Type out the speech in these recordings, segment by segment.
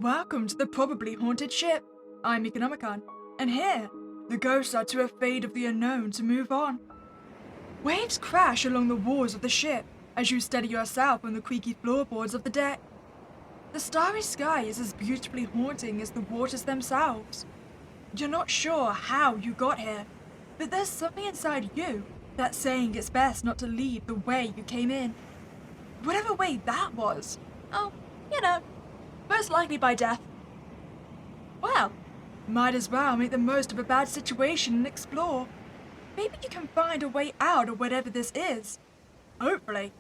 Welcome to the probably haunted ship. I'm Meeka Nomicon, and here, the ghosts are to a fate of the unknown to move on. Waves crash along the walls of the ship as you steady yourself on the creaky floorboards of the deck. The starry sky is as beautifully haunting as the waters themselves. You're not sure how you got here, but there's something inside you that's saying it's best not to leave the way you came in. Whatever way that was. Oh, most likely by death. Well, might as well make the most of a bad situation and explore. Maybe you can find a way out of whatever this is. Hopefully.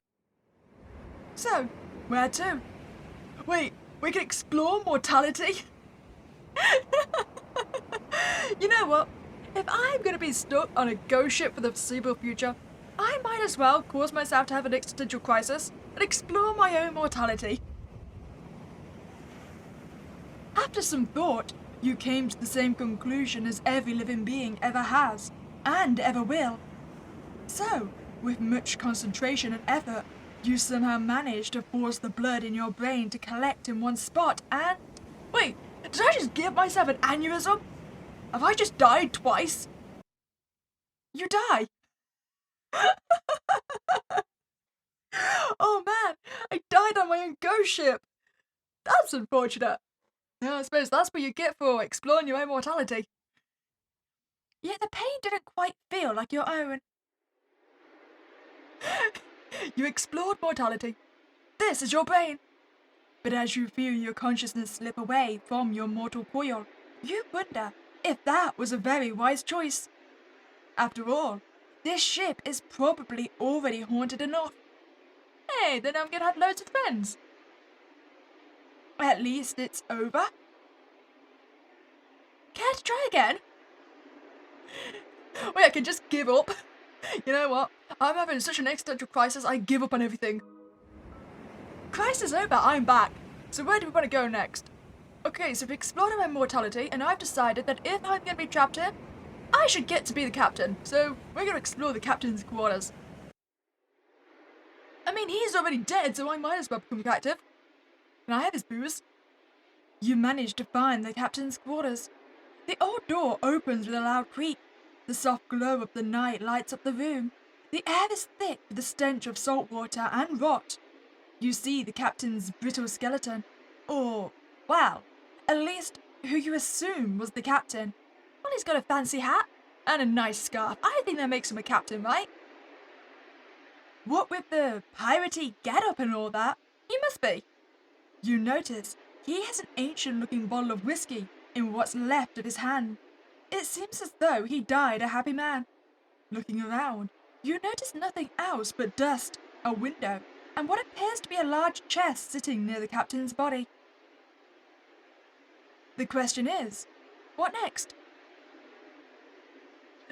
So, where to? Wait, we can explore mortality? You know what? If I'm going to be stuck on a ghost ship for the foreseeable future, I might as well cause myself to have an existential crisis and explore my own mortality. After some thought, you came to the same conclusion as every living being ever has, and ever will. So, with much concentration and effort, you somehow managed to force the blood in your brain to collect in one spot and... Wait, did I just give myself an aneurysm? Have I just died twice? You die? Oh man, I died on my own ghost ship. That's unfortunate. Yeah, I suppose that's what you get for exploring your own mortality. Yet the pain didn't quite feel like your own. You explored mortality. This is your pain. But as you feel your consciousness slip away from your mortal coil, you wonder if that was a very wise choice. After all, this ship is probably already haunted enough. Hey, then I'm gonna have loads of friends. At least it's over. Care to try again? Wait, I can just give up. You know what? I'm having such an existential crisis, I give up on everything. Crisis over, I'm back. So where do we want to go next? Okay, so we've explored our mortality, and I've decided that if I'm going to be trapped here, I should get to be the captain. So we're going to explore the captain's quarters. I mean, he's already dead, so I might as well become captive. Can I have his booze? You manage to find the captain's quarters. The old door opens with a loud creak. The soft glow of the night lights up the room. The air is thick with the stench of salt water and rot. You see the captain's brittle skeleton. Or, well, at least who you assume was the captain. Well, he's got a fancy hat and a nice scarf. I think that makes him a captain, right? What with the piratey getup and all that, he must be. You notice he has an ancient-looking bottle of whiskey in what's left of his hand. It seems as though he died a happy man. Looking around, you notice nothing else but dust, a window, and what appears to be a large chest sitting near the captain's body. The question is, what next?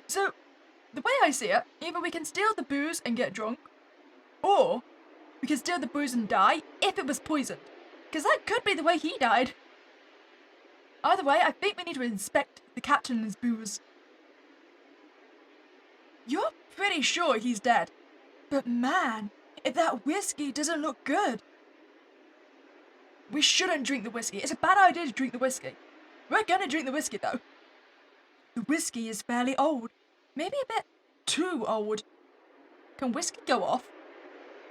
So, the way I see it, either we can steal the booze and get drunk, or we can steal the booze and die if it was poisoned, because that could be the way he died. Either way, I think we need to inspect the captain's booze. You're pretty sure he's dead, but man, if that whiskey doesn't look good. We shouldn't drink the whiskey. It's a bad idea to drink the whiskey. We're gonna drink the whiskey though. The whiskey is fairly old, maybe a bit too old. Can whiskey go off?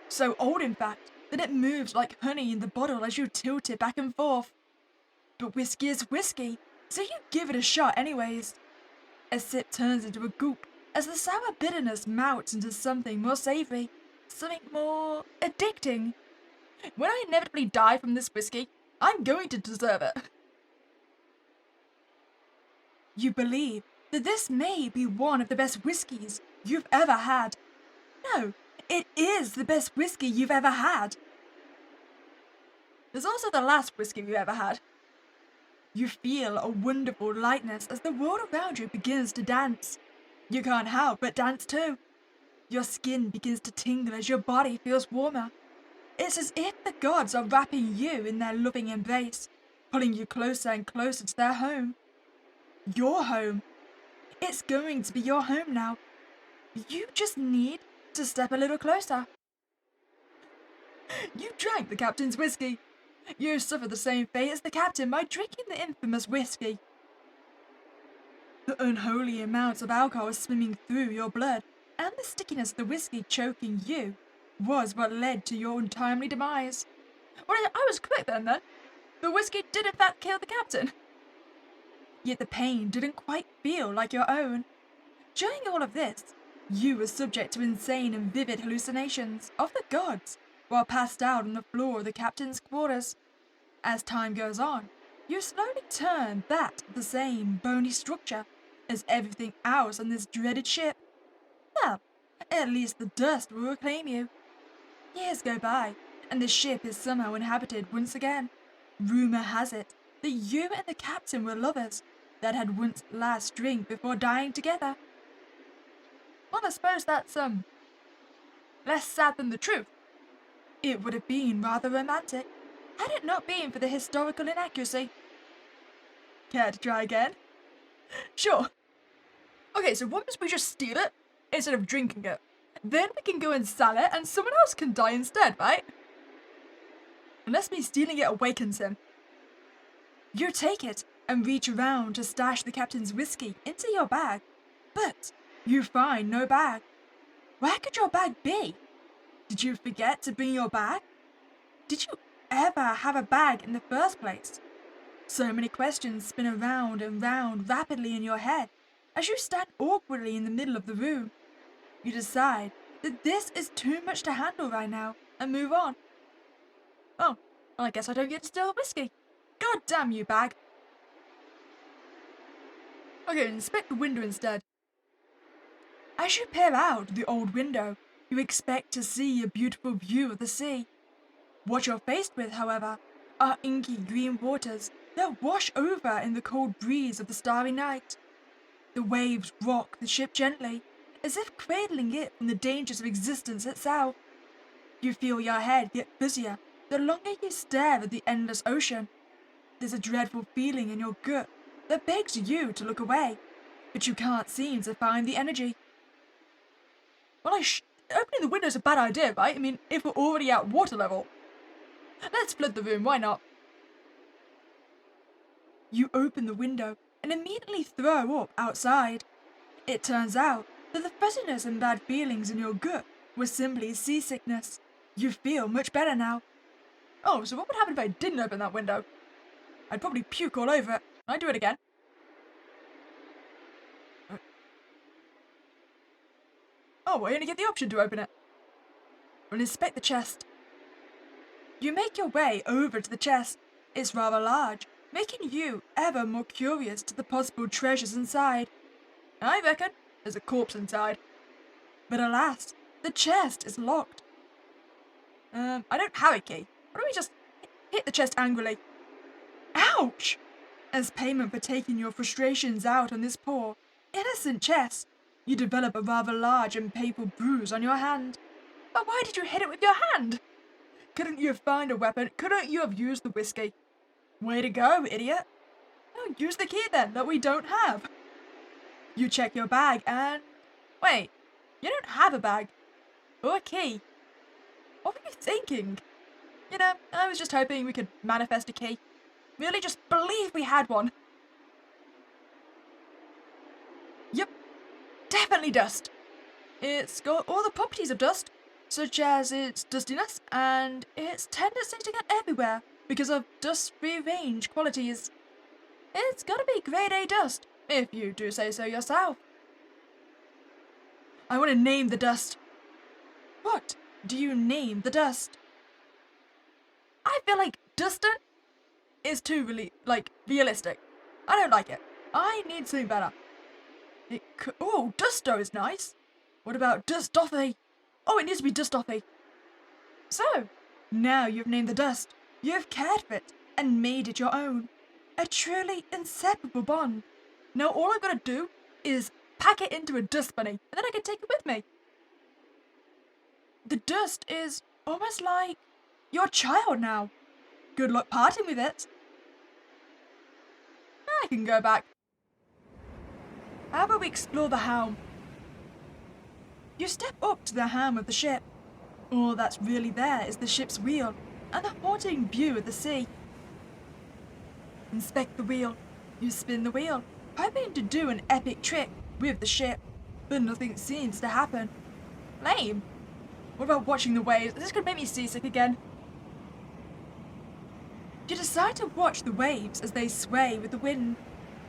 So old in fact, that it moves like honey in the bottle as you tilt it back and forth. But whiskey is whiskey, so you give it a shot anyways. A sip turns into a goop as the sour bitterness melts into something more savory, something more addicting. When I inevitably die from this whiskey, I'm going to deserve it. You believe that this may be one of the best whiskeys you've ever had. No, it is the best whiskey you've ever had. There's also the last whiskey you've ever had. You feel a wonderful lightness as the world around you begins to dance. You can't help but dance too. Your skin begins to tingle as your body feels warmer. It's as if the gods are wrapping you in their loving embrace, pulling you closer and closer to their home. Your home. It's going to be your home now. You just need to step a little closer. You drank the captain's whiskey. You suffered the same fate as the captain by drinking the infamous whiskey. The unholy amounts of alcohol swimming through your blood and the stickiness of the whiskey choking you was what led to your untimely demise. Well, I was correct then. The whiskey did in fact kill the captain. Yet the pain didn't quite feel like your own. During all of this, you were subject to insane and vivid hallucinations of the gods while passed out on the floor of the captain's quarters. As time goes on, you slowly turn that the same bony structure as everything else on this dreaded ship. Well, at least the dust will reclaim you. Years go by, and the ship is somehow inhabited once again. Rumor has it that you and the captain were lovers that had once last drink before dying together. Well, I suppose that's, less sad than the truth. It would have been rather romantic, had it not been for the historical inaccuracy. Care to try again? Sure. Okay, so what if we just steal it instead of drinking it? Then we can go and sell it and someone else can die instead, right? Unless me stealing it awakens him. You take it and reach around to stash the captain's whiskey into your bag, but you find no bag. Where could your bag be? Did you forget to bring your bag? Did you ever have a bag in the first place? So many questions spin around and round rapidly in your head as you stand awkwardly in the middle of the room. You decide that this is too much to handle right now and move on. Oh, well, I guess I don't get to steal the whiskey. God damn you, bag. Okay, inspect the window instead. As you peer out the old window, you expect to see a beautiful view of the sea. What you're faced with, however, are inky green waters that wash over in the cold breeze of the starry night. The waves rock the ship gently, as if cradling it from the dangers of existence itself. You feel your head get busier the longer you stare at the endless ocean. There's a dreadful feeling in your gut that begs you to look away, but you can't seem to find the energy. Well, opening the window's a bad idea, right? I mean, if we're already at water level. Let's flood the room, why not? You open the window and immediately throw up outside. It turns out that the fuzziness and bad feelings in your gut were simply seasickness. You feel much better now. Oh, so what would happen if I didn't open that window? I'd probably puke all over it. I'd do it again. Oh, I only get the option to open it. Well, inspect the chest. You make your way over to the chest. It's rather large, making you ever more curious to the possible treasures inside. I reckon there's a corpse inside. But alas, the chest is locked. I don't have a key. Why don't we just hit the chest angrily? Ouch! As payment for taking your frustrations out on this poor, innocent chest, you develop a rather large and painful bruise on your hand. But why did you hit it with your hand? Couldn't you find a weapon? Couldn't you have used the whiskey? Way to go, idiot. Oh, use the key then, that we don't have. You check your bag and... Wait, you don't have a bag. Or a key. What were you thinking? You know, I was just hoping we could manifest a key. Really just believe we had one. Yep, definitely dust. It's got all the properties of dust, such as its dustiness and its tendency to get everywhere because of dust-free range qualities. It's gotta be grade A dust, if you do say so yourself. I want to name the dust. What do you name the dust? I feel like Dustin is too realistic. I don't like it. I need something better. Oh, Dusto is nice. What about Dustothy? Oh, it needs to be Dustothy. So, now you've named the dust. You've cared for it and made it your own. A truly inseparable bond. Now all I've got to do is pack it into a dust bunny, and then I can take it with me. The dust is almost like your child now. Good luck parting with it. I can go back. How about we explore the helm? You step up to the helm of the ship. All that's really there is the ship's wheel, and the haunting view of the sea. Inspect the wheel. You spin the wheel, hoping to do an epic trick with the ship, but nothing seems to happen. Lame. What about watching the waves? Is this going to make me seasick again? You decide to watch the waves as they sway with the wind.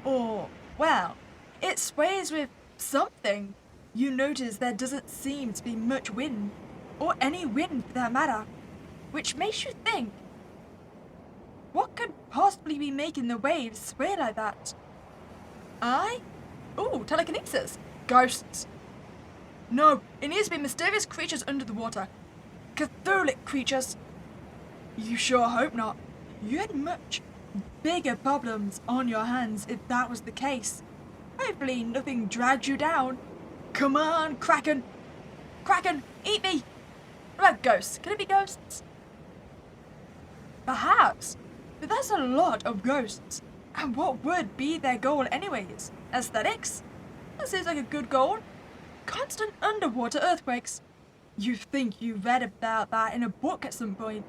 Or, well, it sways with something. You notice there doesn't seem to be much wind, or any wind for that matter, which makes you think, what could possibly be making the waves sway like that? Ooh, telekinesis. Ghosts. No, it needs to be mysterious creatures under the water. Cthulhic creatures. You sure hope not. You had much bigger problems on your hands if that was the case. Hopefully nothing dragged you down. Come on, Kraken! Kraken, eat me! What about ghosts? Can it be ghosts? Perhaps, but there's a lot of ghosts. And what would be their goal anyways? Aesthetics? That seems like a good goal. Constant underwater earthquakes. You think you read about that in a book at some point,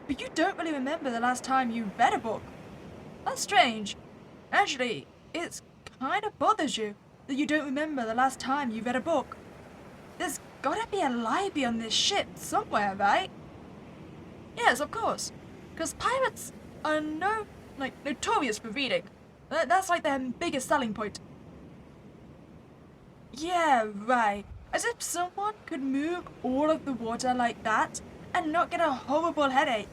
but you don't really remember the last time you read a book. That's strange. Actually, it kind of bothers you that you don't remember the last time you read a book. There's gotta be a library on this ship somewhere, right? Yes, of course. Because pirates are notorious for reading. That's like their biggest selling point. Yeah, right. As if someone could move all of the water like that and not get a horrible headache.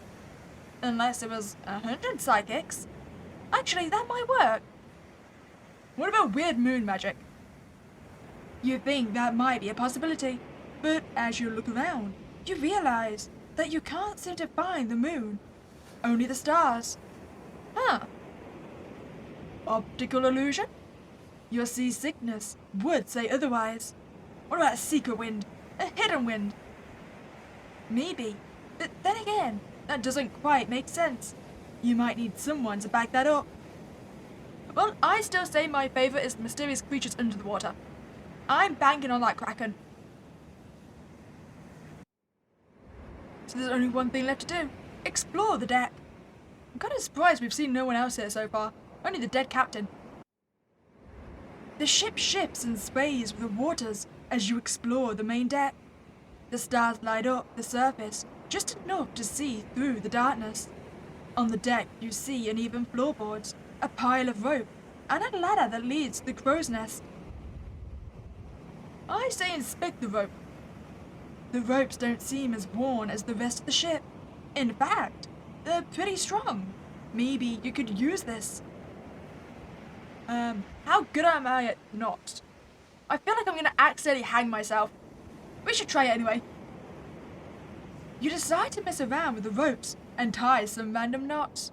Unless it was 100 psychics. Actually, that might work. What about weird moon magic? You think that might be a possibility, but as you look around, you realize that you can't seem to find the moon. Only the stars. Huh. Optical illusion? Your seasickness would say otherwise. What about a secret wind? A hidden wind? Maybe, but then again, that doesn't quite make sense. You might need someone to back that up. Well, I still say my favourite is mysterious creatures under the water. I'm banking on that Kraken. So there's only one thing left to do. Explore the deck. I'm kind of surprised we've seen no one else here so far. Only the dead captain. The ship shifts and sways with the waters as you explore the main deck. The stars light up the surface just enough to see through the darkness. On the deck you see uneven floorboards, a pile of rope, and a ladder that leads to the crow's nest. I say inspect the rope. The ropes don't seem as worn as the rest of the ship. In fact, they're pretty strong. Maybe you could use this. How good am I at knots? I feel like I'm gonna accidentally hang myself. We should try it anyway. You decide to mess around with the ropes and tie some random knots.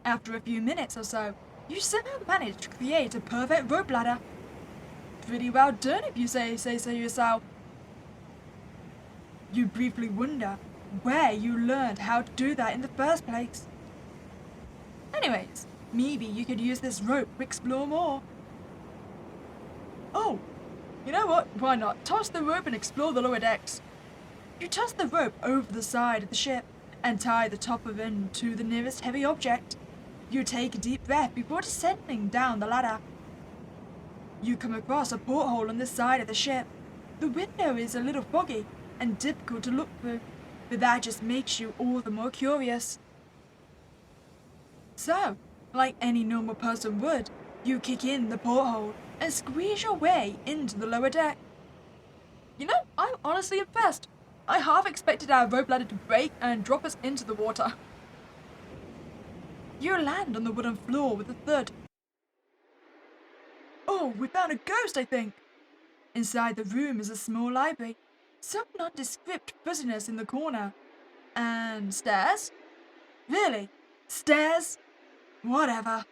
After a few minutes or so, you somehow manage to create a perfect rope ladder. Pretty well done if you say so yourself. You briefly wonder where you learned how to do that in the first place. Anyways, maybe you could use this rope to explore more. Oh, you know what? Why not? Toss the rope and explore the lower decks. You toss the rope over the side of the ship and tie the top of it to the nearest heavy object. You take a deep breath before descending down the ladder. You come across a porthole on the side of the ship. The window is a little foggy and difficult to look through, but that just makes you all the more curious. So, like any normal person would, you kick in the porthole and squeeze your way into the lower deck. You know, I'm honestly impressed. I half expected our rope ladder to break and drop us into the water. You land on the wooden floor with a thud. Oh, we found a ghost, I think. Inside the room is a small library, some nondescript fuzziness in the corner. And stairs? Really? Stairs? Whatever.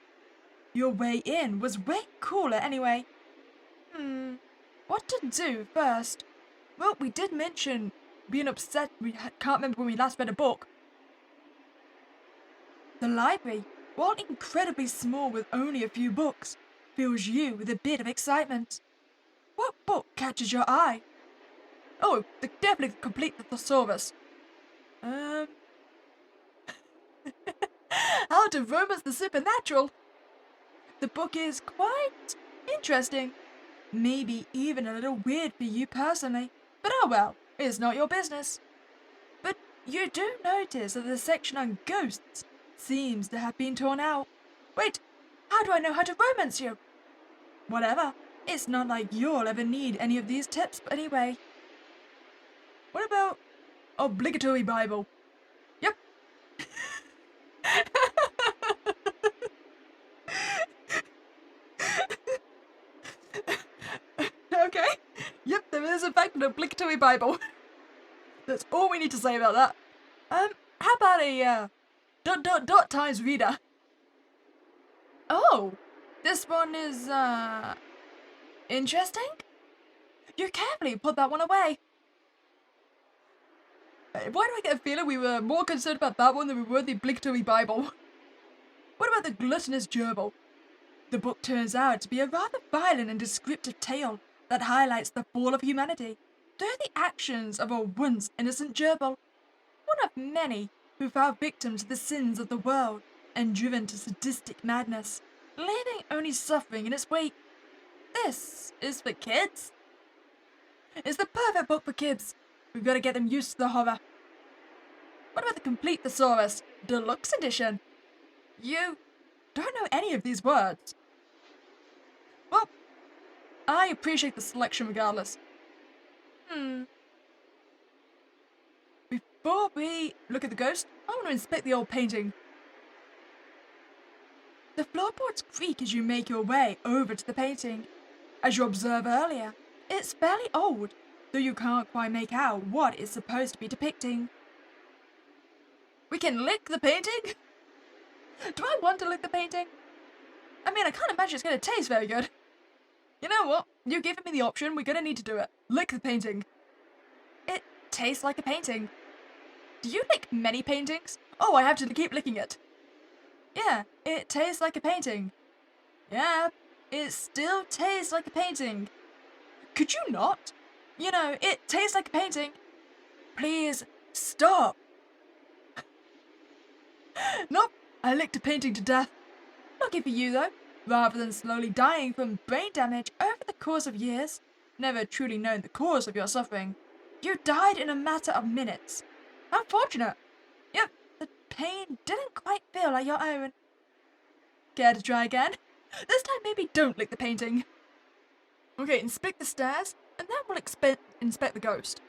Your way in was way cooler anyway. What to do first? Well, we did mention being upset we can't remember when we last read a book. The library, while incredibly small with only a few books, fills you with a bit of excitement. What book catches your eye? Oh, definitely complete the thesaurus. How to Romance the Supernatural. The book is quite interesting. Maybe even a little weird for you personally. But oh well, it's not your business. But you do notice that the section on ghosts seems to have been torn out. Wait, how do I know how to romance you? Whatever. It's not like you'll ever need any of these tips anyway. What about obligatory Bible? Yep. Okay. Yep, there is in fact an obligatory Bible. That's all we need to say about that. How about a times reader? Oh, this one is interesting. You carefully put that one away. Why do I get a feeling we were more concerned about that one than we were the obligatory Bible? What about the gluttonous gerbil? The book turns out to be a rather violent and descriptive tale that highlights the fall of humanity through the actions of a once innocent gerbil, one of many who fell victim to the sins of the world and driven to sadistic madness, leaving only suffering in its wake. This is for kids. It's the perfect book for kids. We've got to get them used to the horror. What about the Complete Thesaurus Deluxe Edition? You don't know any of these words. Well, I appreciate the selection regardless. Before we look at the ghost, I want to inspect the old painting. The floorboards creak as you make your way over to the painting. As you observed earlier, it's fairly old, though you can't quite make out what it's supposed to be depicting. We can lick the painting? Do I want to lick the painting? I mean, I can't imagine it's going to taste very good. You know what? You've given me the option, we're going to need to do it. Lick the painting. It tastes like a painting. Do you lick many paintings? Oh, I have to keep licking it. Yeah, it tastes like a painting. Yeah, it still tastes like a painting. Could you not? You know, it tastes like a painting. Please, stop. Nope, I licked a painting to death. Lucky for you, though. Rather than slowly dying from brain damage over the course of years, never truly knowing the cause of your suffering, you died in a matter of minutes. How fortunate. Yep, the pain didn't quite feel like your own. Care to try again? This time maybe don't lick the painting. Okay, inspect the stairs, and then we'll inspect the ghost.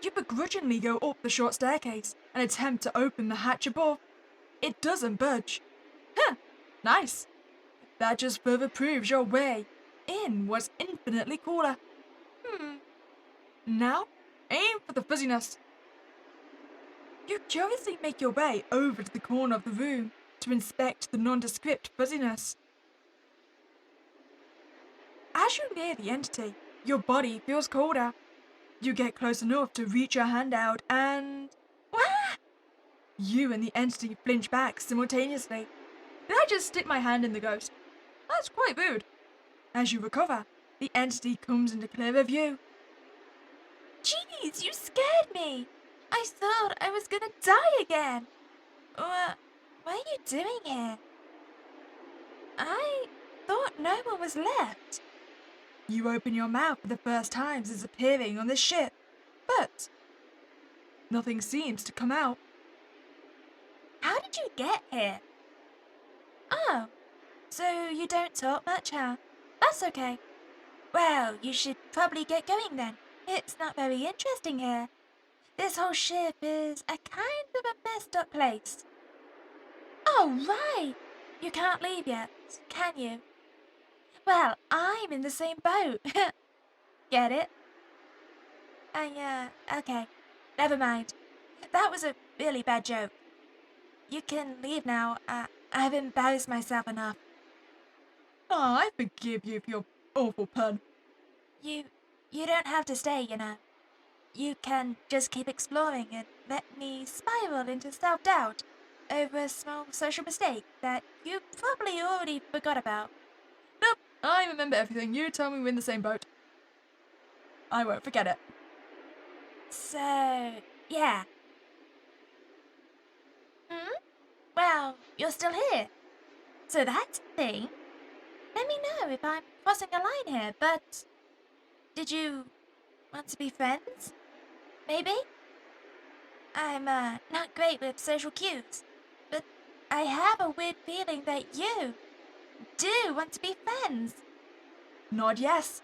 You begrudgingly go up the short staircase and attempt to open the hatch above. It doesn't budge. Huh, nice. That just further proves your way in was infinitely cooler. Now, aim for the fuzziness. You curiously make your way over to the corner of the room to inspect the nondescript fuzziness. As you near the entity, your body feels colder. You get close enough to reach your hand out and... Wah! You and the entity flinch back simultaneously. Did I just stick my hand in the ghost? That's quite rude. As you recover, the entity comes into clearer view. Jeez, you scared me. I thought I was gonna die again. What are you doing here? I thought no one was left. You open your mouth for the first time since appearing on this ship, but nothing seems to come out. How did you get here? Oh, so you don't talk much, huh? That's okay. Well, you should probably get going then. It's not very interesting here. This whole ship is a kind of a messed up place. Oh, right. You can't leave yet, can you? Well, I'm in the same boat. Get it? Okay. Never mind. That was a really bad joke. You can leave now. I've embarrassed myself enough. Oh, I forgive you for your awful pun. You don't have to stay, you know. You can just keep exploring and let me spiral into self-doubt over a small social mistake that you probably already forgot about. Nope, I remember everything. You tell me we're in the same boat. I won't forget it. So, yeah. Hmm? Well, you're still here. So that's the thing. Let me know if I'm crossing a line here, but did you want to be friends? Maybe? I'm not great with social cues, but I have a weird feeling that you do want to be friends. Nod yes.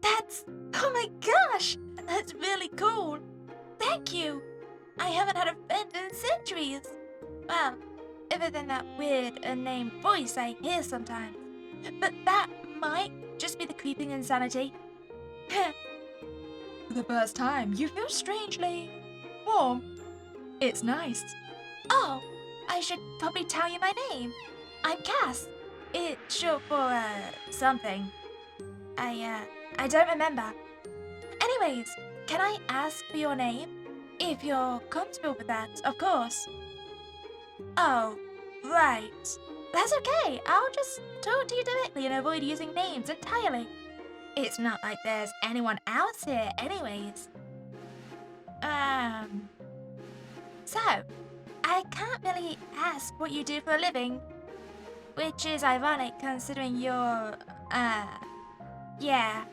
Oh my gosh, that's really cool. Thank you. I haven't had a friend in centuries. Well, other than that weird unnamed voice I hear sometimes. But that might just be the creeping insanity. For the first time, you feel strangely warm. It's nice. Oh, I should probably tell you my name. I'm Cass. It's short for, something. I don't remember. Anyways, can I ask for your name? If you're comfortable with that, of course. Oh, right. That's okay. I'll just talk to you directly and avoid using names entirely. It's not like there's anyone else here, anyways. So, I can't really ask what you do for a living, which is ironic considering you're, yeah.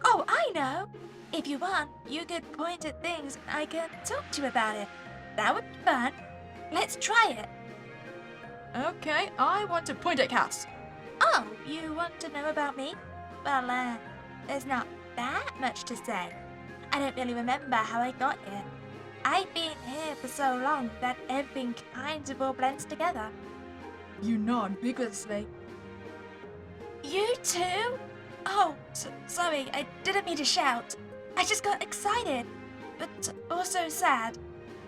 Oh, I know! If you want, you could point at things and I can talk to you about it. That would be fun. Let's try it. Okay, I want to point at Cass. Oh, you want to know about me? Well, there's not that much to say. I don't really remember how I got here. I've been here for so long that everything kind of all blends together. You nod vigorously. You too? Oh, sorry, I didn't mean to shout. I just got excited, but also sad.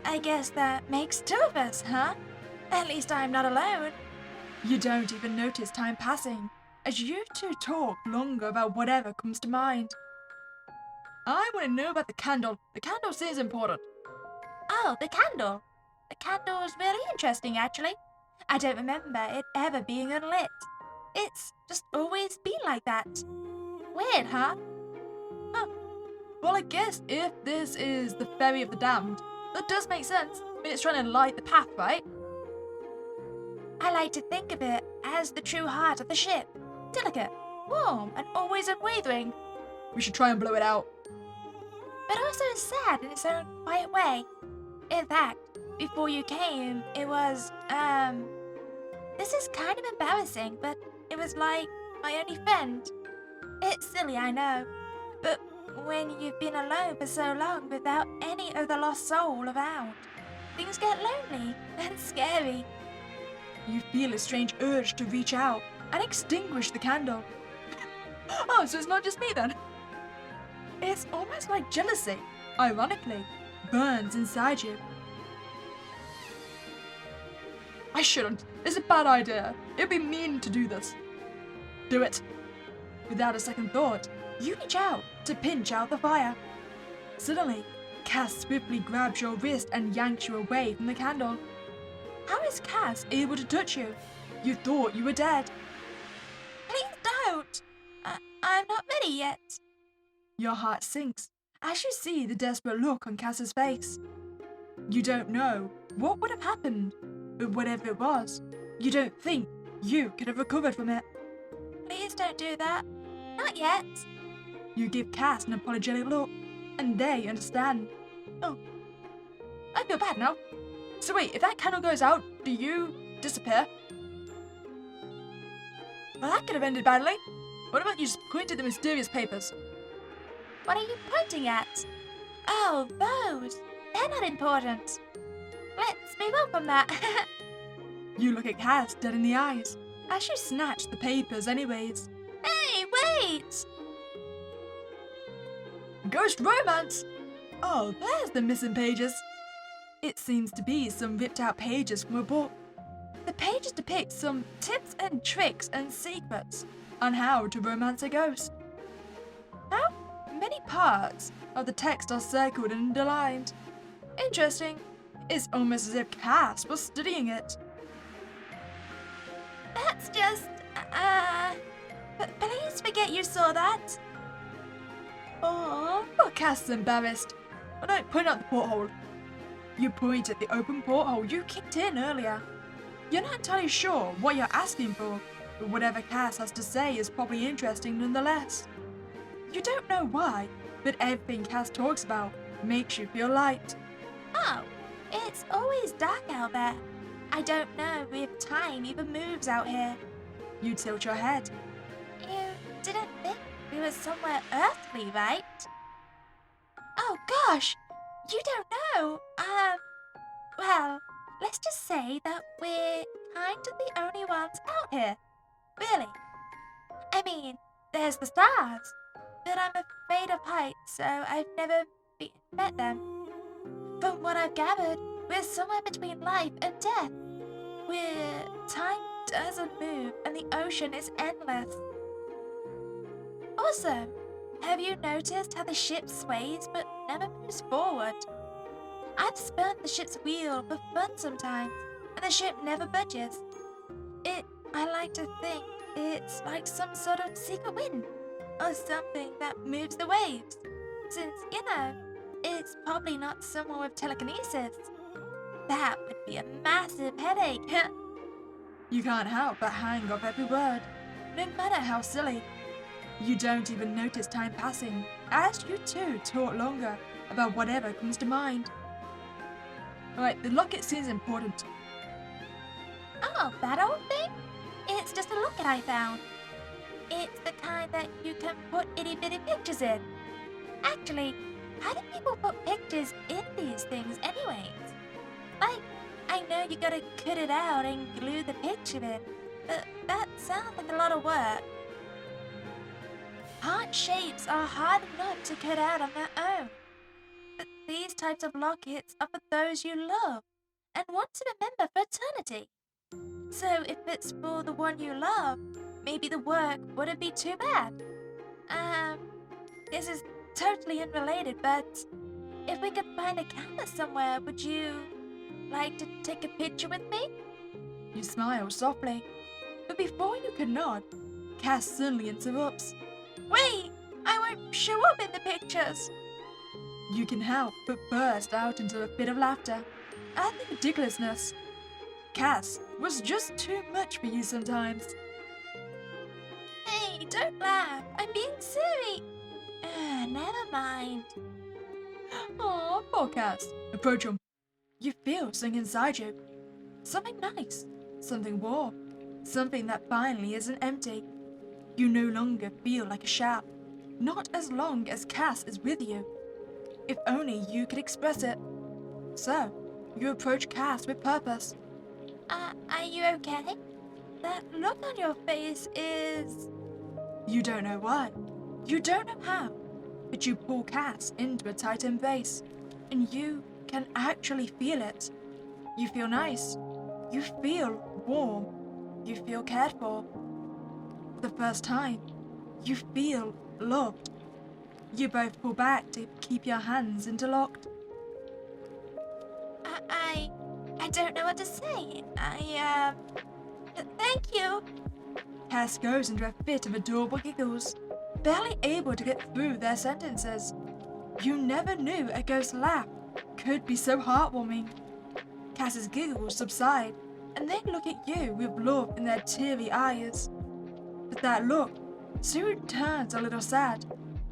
I guess that makes two of us, huh? At least I'm not alone. You don't even notice time passing as you two talk longer about whatever comes to mind. I want to know about the candle. The candle seems important. Oh, the candle. The candle is really interesting, actually. I don't remember it ever being unlit. It's just always been like that. Weird, huh? Well, I guess if this is the ferry of the damned, that does make sense. I mean, it's trying to light the path, right? I like to think of it as the true heart of the ship. Delicate, warm, and always unwavering. We should try and blow it out. But also sad in its own quiet way. In fact, before you came, it was, this is kind of embarrassing, but it was like my only friend. It's silly, I know, but when you've been alone for so long without any other lost soul around, things get lonely and scary. You feel a strange urge to reach out and extinguish the candle. Oh, so it's not just me then. It's almost like jealousy, ironically, burns inside you. I shouldn't. It's a bad idea. It'd be mean to do this. Do it. Without a second thought, you reach out to pinch out the fire. Suddenly, Cass swiftly grabs your wrist and yanks you away from the candle. How is Cass able to touch you? You thought you were dead. Please don't! I'm not ready yet. Your heart sinks as you see the desperate look on Cass's face. You don't know what would have happened, but whatever it was, you don't think you could have recovered from it. Please don't do that. Not yet. You give Cass an apologetic look, and they understand. Oh, I feel bad now. So wait, if that candle goes out, do you disappear? Well, that could have ended badly. What about you just point at the mysterious papers? What are you pointing at? Oh, those. They're not important. Let's move on from that. You look at Cass dead in the eyes as you snatch the papers anyways. Hey, wait! Ghost romance! Oh, there's the missing pages. It seems to be some ripped out pages from a book. The pages depict some tips and tricks and secrets on how to romance a ghost. How many parts of the text are circled and underlined? Interesting. It's almost as if Cass was studying it. That's just, please forget you saw that. Oh, poor Cass is embarrassed. But don't point out the porthole. You point at the open porthole you kicked in earlier. You're not entirely sure what you're asking for, but whatever Cass has to say is probably interesting nonetheless. You don't know why, but everything Cass talks about makes you feel light. Oh, it's always dark out there. I don't know if time even moves out here. You tilt your head. You didn't think we were somewhere earthly, right? Oh gosh, you don't know. Well, let's just say that we're kind of the only ones out here. Really. I mean, there's the stars, but I'm afraid of heights, so I've never met them. From what I've gathered, we're somewhere between life and death, where time doesn't move and the ocean is endless. Also, have you noticed how the ship sways but never moves forward? I've spun the ship's wheel for fun sometimes, and the ship never budges. I like to think it's like some sort of secret wind, or something that moves the waves, since, it's probably not someone with telekinesis. That would be a massive headache. You can't help but hang off every word, no matter how silly. You don't even notice time passing, as you two talk longer about whatever comes to mind. Alright, the locket seems important. Oh, that old thing? It's just a locket I found. It's the kind that you can put itty-bitty pictures in. Actually, how do people put pictures in these things anyways? Like, I know you gotta cut it out and glue the picture in, but that sounds like a lot of work. Heart shapes are hard enough to cut out on their own. But these types of lockets are for those you love and want to remember for eternity. So if it's for the one you love, maybe the work wouldn't be too bad. This is totally unrelated, but if we could find a camera somewhere, would you like to take a picture with me? You smile softly, but before you can nod, Cass suddenly interrupts. Wait, I won't show up in the pictures. You can help but burst out into a fit of laughter at the ridiculousness. Cass was just too much for you sometimes. Hey, don't laugh. I'm being silly. Never mind. Aw, poor Cass. Approach him. You feel something inside you. Something nice. Something warm. Something that finally isn't empty. You no longer feel like a shell. Not as long as Cass is with you. If only you could express it. So, you approach Cass with purpose. Are you okay? That look on your face is... You don't know why. You don't know how. But you pull Cass into a tight embrace. And you can actually feel it. You feel nice. You feel warm. You feel cared for. For the first time, you feel loved. You both pull back to keep your hands interlocked. I don't know what to say. Thank you. Cass goes into a fit of adorable giggles, barely able to get through their sentences. You never knew a ghost laugh could be so heartwarming. Cass's giggles subside, and they look at you with love in their teary eyes. But that look soon turns a little sad,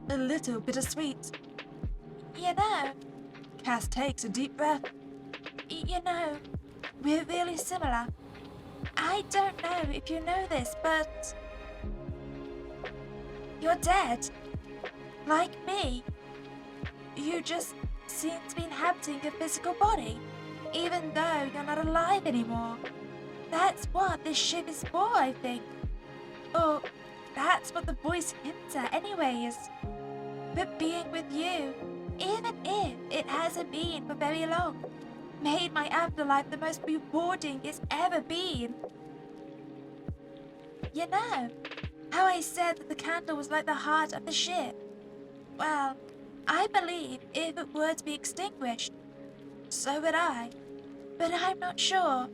a little bittersweet. You know, Cass takes a deep breath. we're really similar. I don't know if you know this, but you're dead. Like me. You just seem to be inhabiting a physical body, even though you're not alive anymore. That's what this ship is for, I think. Or that's what the voice hints at anyways. But being with you, even if it hasn't been for very long, made my afterlife the most rewarding it's ever been. You know, how I said that the candle was like the heart of the ship? Well, I believe if it were to be extinguished, so would I. But I'm not sure.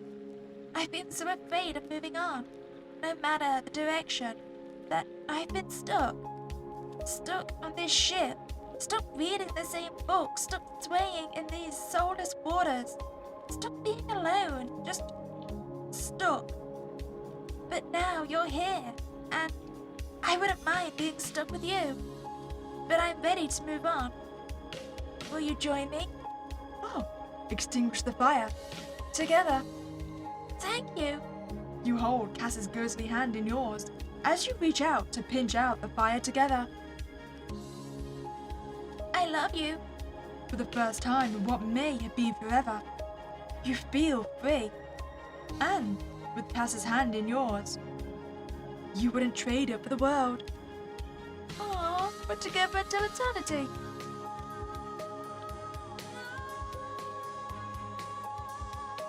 I've been so afraid of moving on, no matter the direction, that I've been stuck. Stuck on this ship, Stop reading the same book. Stop swaying in these soulless waters. Stop being alone. Just stop. But now you're here, and I wouldn't mind being stuck with you. But I'm ready to move on. Will you join me? Oh, extinguish the fire. Together. Thank you. You hold Cass's ghostly hand in yours as you reach out to pinch out the fire together. I love you. For the first time in what may have been forever, you feel free. And with Cass's hand in yours, you wouldn't trade it for the world. Aww, we're together until eternity.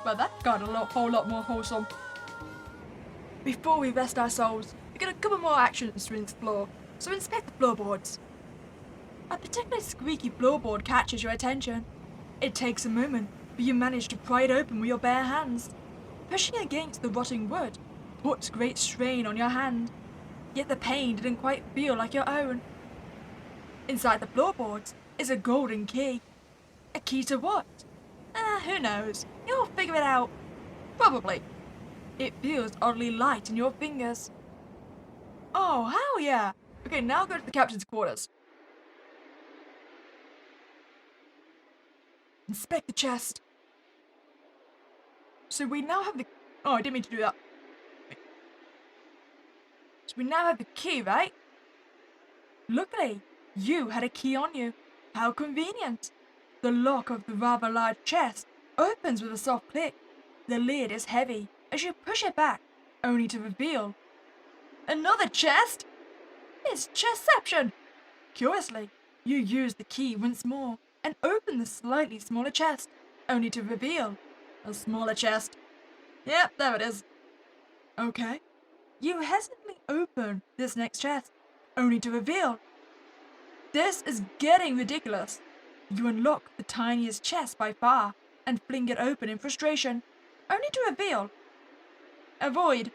Well, that got a whole lot more wholesome. Before we rest our souls, we got a couple more actions to explore, so inspect the floorboards. A particularly squeaky floorboard catches your attention. It takes a moment, but you manage to pry it open with your bare hands. Pushing against the rotting wood puts great strain on your hand, yet the pain didn't quite feel like your own. Inside the floorboards is a golden key. A key to what? Who knows? You'll figure it out. Probably. It feels oddly light in your fingers. Oh, hell yeah! Okay, now go to the captain's quarters. Inspect the chest. So we now have the... Oh, I didn't mean to do that. So we now have the key, right? Luckily, you had a key on you. How convenient. The lock of the rather large chest opens with a soft click. The lid is heavy as you push it back, only to reveal... Another chest? It's chestception! Curiously, you use the key once more and open the slightly smaller chest, only to reveal a smaller chest. Yep, there it is. Okay. You hesitantly open this next chest, only to reveal... This is getting ridiculous. You unlock the tiniest chest by far and fling it open in frustration, only to reveal... a void.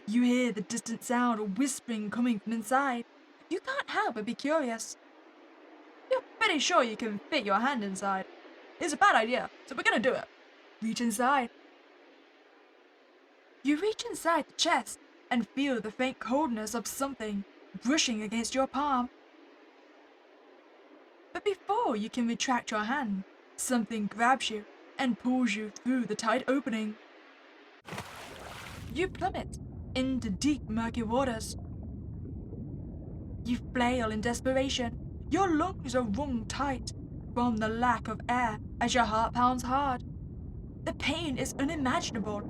You hear the distant sound of whispering coming from inside. You can't help but be curious. You're pretty sure you can fit your hand inside. It's a bad idea, so we're gonna do it. Reach inside. You reach inside the chest and feel the faint coldness of something brushing against your palm. But before you can retract your hand, something grabs you and pulls you through the tight opening. You plummet into deep, murky waters. You flail in desperation. Your lungs are wrung tight from the lack of air as your heart pounds hard. The pain is unimaginable,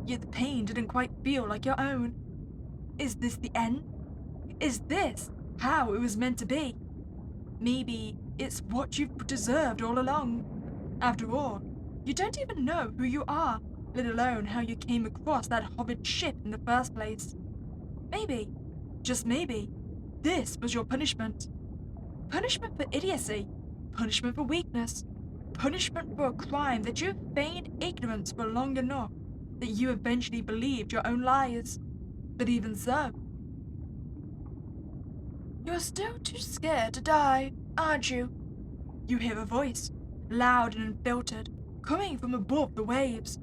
yet the pain didn't quite feel like your own. Is this the end? Is this how it was meant to be? Maybe it's what you've deserved all along. After all, you don't even know who you are, let alone how you came across that horrid ship in the first place. Maybe, just maybe, this was your punishment. Punishment for idiocy, punishment for weakness, punishment for a crime that you feigned ignorance for long enough that you eventually believed your own lies. But even so, you're still too scared to die, aren't you? You hear a voice, loud and unfiltered, coming from above the waves.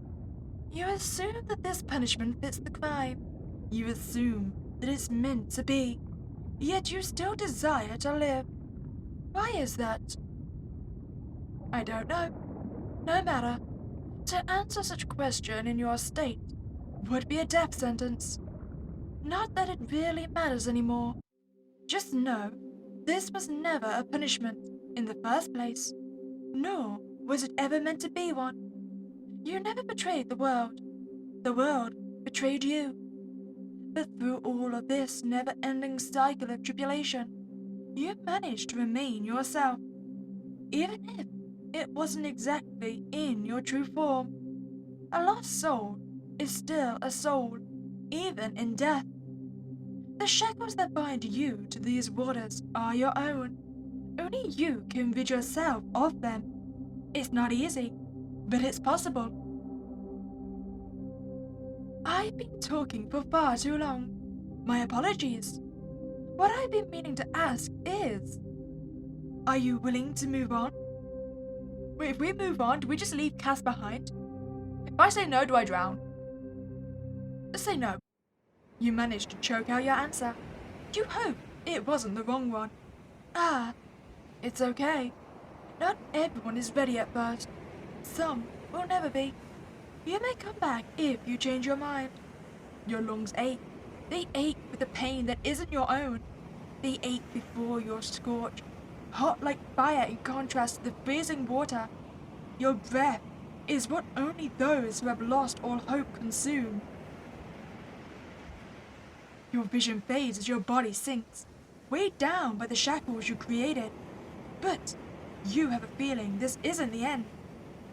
You assume that this punishment fits the crime. You assume that it's meant to be. Yet you still desire to live. Why is that? I don't know. No matter. To answer such a question in your state would be a death sentence. Not that it really matters anymore. Just know, this was never a punishment in the first place. Nor was it ever meant to be one. You never betrayed the world. The world betrayed you. But through all of this never-ending cycle of tribulation, you managed to remain yourself. Even if it wasn't exactly in your true form. A lost soul is still a soul, even in death. The shackles that bind you to these waters are your own. Only you can rid yourself of them. It's not easy, but it's possible. I've been talking for far too long. My apologies. What I've been meaning to ask is, Are you willing to move on? Wait, if we move on, do we just leave Cass behind? If I say no, do I drown? Just say no. You managed to choke out your answer. You hope it wasn't the wrong one. Ah, it's okay. Not everyone is ready at first. Some will never be. You may come back if you change your mind. Your lungs ache. They ache with the pain that isn't your own. They ache before you're scorched, hot like fire in contrast to the freezing water. Your breath is what only those who have lost all hope consume. Your vision fades as your body sinks, weighed down by the shackles you created. But you have a feeling this isn't the end.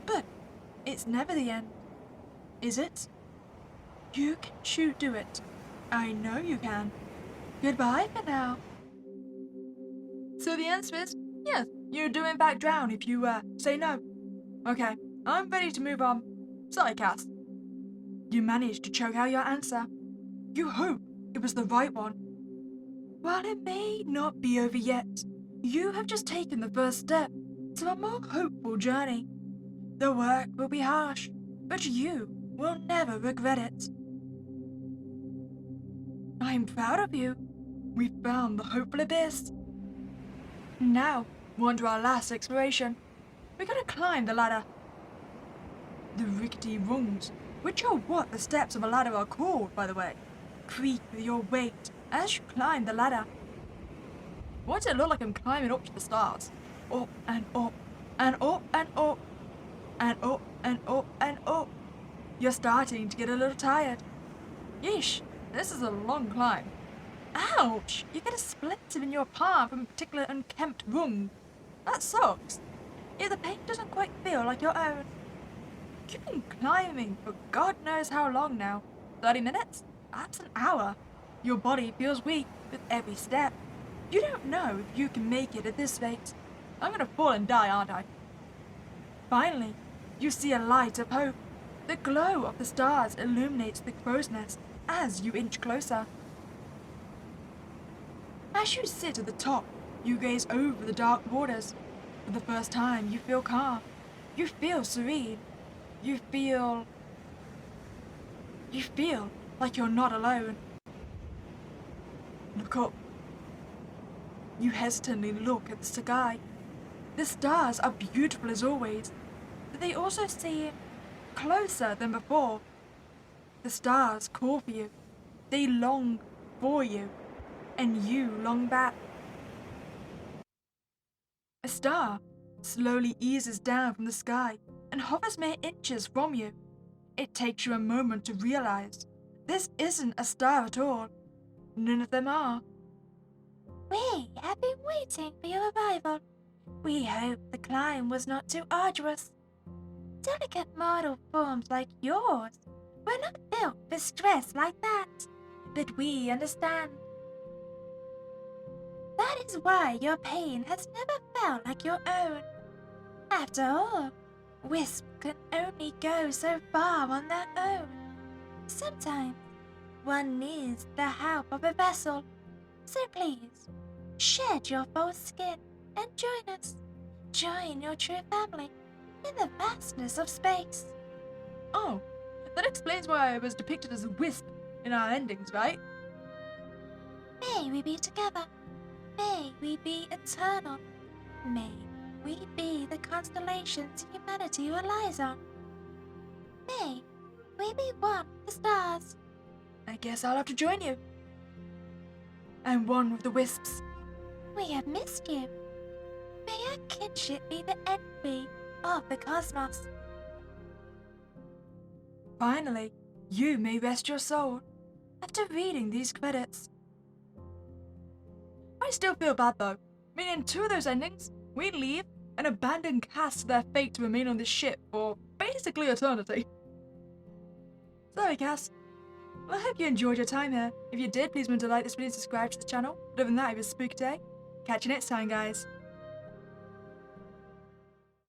But it's never the end, is it? You can do it. I know you can. Goodbye for now. So the answer is yes, you do in fact drown if you say no. Okay, I'm ready to move on. Sorry, Cass. You managed to choke out your answer. You hope it was the right one. While it may not be over yet, you have just taken the first step to a more hopeful journey. The work will be harsh, but you will never regret it. I'm proud of you. We found the hopeful abyss. Now, we're on to our last exploration. We gotta climb the ladder. The rickety rungs, which are what the steps of a ladder are called, by the way, creak with your weight as you climb the ladder. Why does it look like I'm climbing up to the stars? Up and up, and up and up, and up and up and up. You're starting to get a little tired. Yeesh, this is a long climb. Ouch! You get a splinter in your palm from a particular unkempt rung. That sucks. Yet the pain doesn't quite feel like your own. You've been climbing for God knows how long now. 30 minutes? Perhaps an hour. Your body feels weak with every step. You don't know if you can make it at this rate. I'm gonna fall and die, aren't I? Finally, you see a light of hope. The glow of the stars illuminates the crow's nest as you inch closer. As you sit at the top, you gaze over the dark waters. For the first time, you feel calm. You feel serene. You feel like you're not alone. Look up. You hesitantly look at the sky. The stars are beautiful as always, but they also seem closer than before. The stars call for you. They long for you, and you long back. A star slowly eases down from the sky and hovers mere inches from you. It takes you a moment to realize this isn't a star at all. None of them are. We have been waiting for your arrival. We hope the climb was not too arduous. Delicate mortal forms like yours were not built for stress like that, but we understand. That is why your pain has never felt like your own. After all, wisps can only go so far on their own. Sometimes one needs the help of a vessel. So please, shed your false skin and join us. Join your true family in the vastness of space. Oh, that explains why I was depicted as a wisp in our endings, right? May we be together. May we be eternal. May we be the constellations humanity relies on. May we be one with the stars. I guess I'll have to join you. I'm one with the wisps. We have missed you. May our kinship be the envy of the cosmos. Finally, you may rest your soul after reading these credits. I still feel bad though. I mean, in two of those endings, we leave and abandon Cass to their fate to remain on this ship for basically eternity. Sorry, Cass. Well, I hope you enjoyed your time here. If you did, please remember to like this video and subscribe to the channel. Other than that, it was a spooky day. Catch you next time, guys.